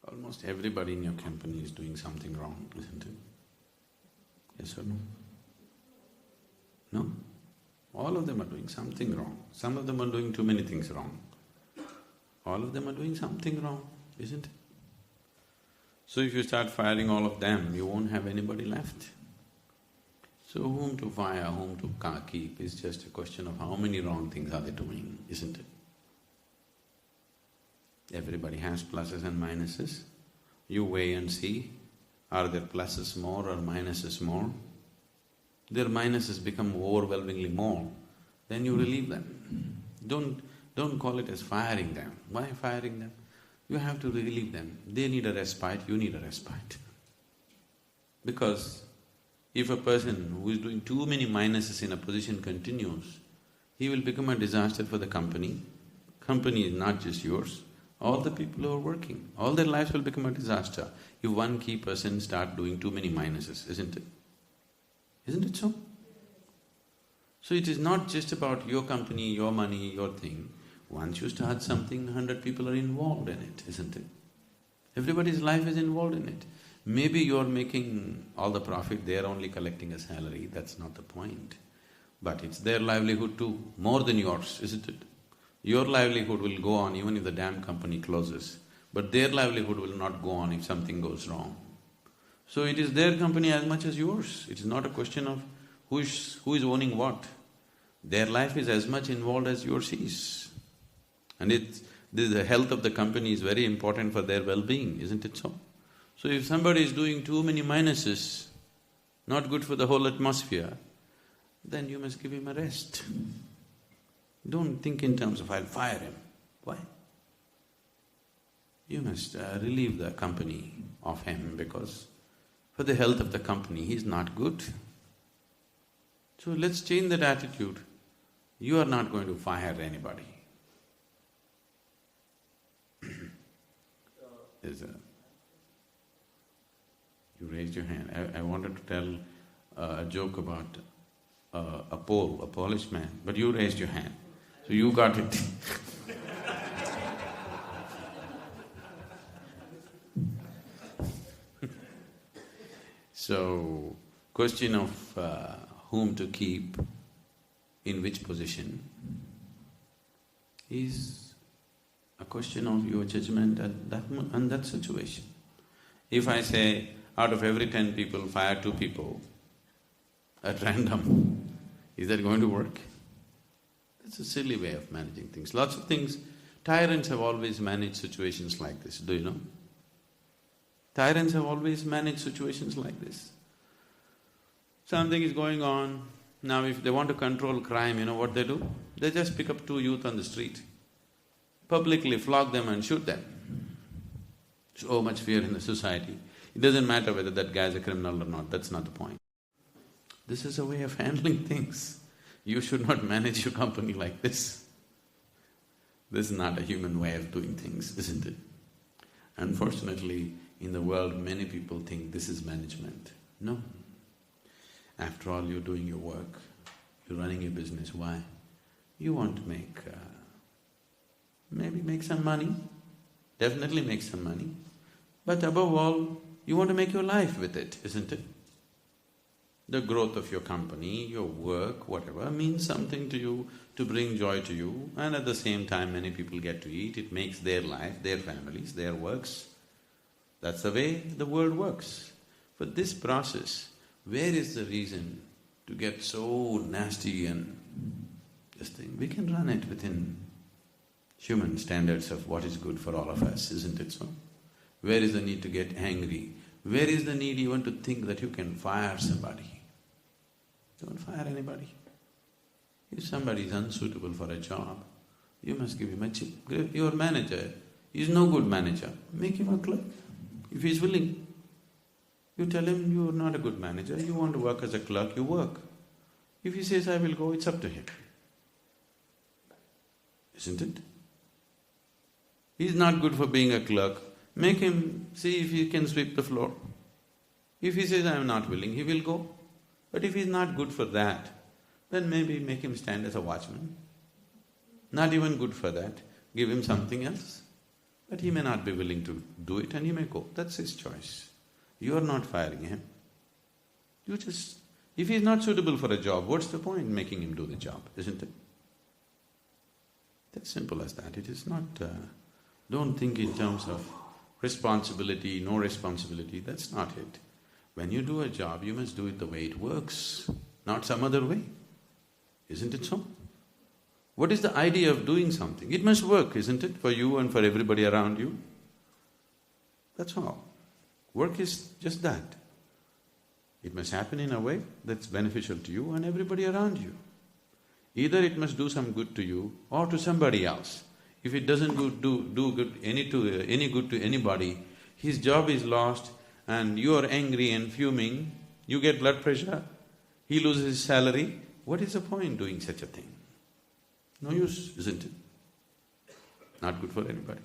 Almost everybody in your company is doing something wrong, isn't it? Yes or no? No? All of them are doing something wrong. Some of them are doing too many things wrong. All of them are doing something wrong, isn't it? So if you start firing all of them, you won't have anybody left. So whom to fire, whom to keep is just a question of how many wrong things are they doing, isn't it? Everybody has pluses and minuses. You weigh and see, are their pluses more or minuses more? Their minuses become overwhelmingly more, then you relieve them. Don't call it as firing them. Why firing them? You have to relieve them. They need a respite, you need a respite. Because if a person who is doing too many minuses in a position continues, he will become a disaster for the company. Company is not just yours, all the people who are working, all their lives will become a disaster if one key person start doing too many minuses, isn't it? Isn't it so? So it is not just about your company, your money, your thing. Once you start something, 100 people are involved in it, isn't it? Everybody's life is involved in it. Maybe you're making all the profit, they're only collecting a salary, that's not the point. But it's their livelihood too, more than yours, isn't it? Your livelihood will go on even if the damn company closes, but their livelihood will not go on if something goes wrong. So it is their company as much as yours. It is not a question of who is owning what. Their life is as much involved as yours is. And the health of the company is very important for their well-being, isn't it so? So if somebody is doing too many minuses, not good for the whole atmosphere, then you must give him a rest. Don't think in terms of, I'll fire him. Why? You must relieve the company of him because for the health of the company, he's not good. So let's change that attitude. You are not going to fire anybody. There's a… You raised your hand. I wanted to tell a joke about a Polish man, but you raised your hand, so you got it. So, question of whom to keep in which position is a question of your judgment at that situation. If I say, out of every 10 people, fire 2 people at random, is that going to work? That's a silly way of managing things. Lots of things, tyrants have always managed situations like this, do you know? Tyrants have always managed situations like this. Something is going on, now if they want to control crime, you know what they do? They just pick up 2 youth on the street, publicly flog them and shoot them. So much fear in the society. It doesn't matter whether that guy is a criminal or not, that's not the point. This is a way of handling things. You should not manage your company like this. This is not a human way of doing things, isn't it? Unfortunately, in the world, many people think this is management. No. After all, you're doing your work, you're running your business. Why? You want to maybe make some money, definitely make some money, but above all, you want to make your life with it, isn't it? The growth of your company, your work, whatever, means something to you, to bring joy to you, and at the same time many people get to eat, it makes their life, their families, their works. That's the way the world works. But this process, where is the reason to get so nasty and this thing? We can run it within human standards of what is good for all of us, isn't it so? Where is the need to get angry? Where is the need even to think that you can fire somebody? Don't fire anybody. If somebody is unsuitable for a job, you must give him a chip. Your manager is no good manager, make him a clerk. If he is willing, you tell him you are not a good manager, you want to work as a clerk, you work. If he says, I will go, it's up to him. Isn't it? He is not good for being a clerk, make him see if he can sweep the floor. If he says, I am not willing, he will go. But if he is not good for that, then maybe make him stand as a watchman. Not even good for that, give him something else. But he may not be willing to do it and he may go. That's his choice. You are not firing him. You just… if he is not suitable for a job, what's the point in making him do the job, isn't it? That's simple as that. It is not… don't think in terms of responsibility, no responsibility, that's not it. When you do a job, you must do it the way it works, not some other way. Isn't it so? What is the idea of doing something? It must work, isn't it, for you and for everybody around you? That's all. Work is just that. It must happen in a way that's beneficial to you and everybody around you. Either it must do some good to you or to somebody else. If it doesn't do good any good to anybody, his job is lost and you are angry and fuming, you get blood pressure, he loses his salary, what is the point doing such a thing? No use, isn't it? Not good for anybody.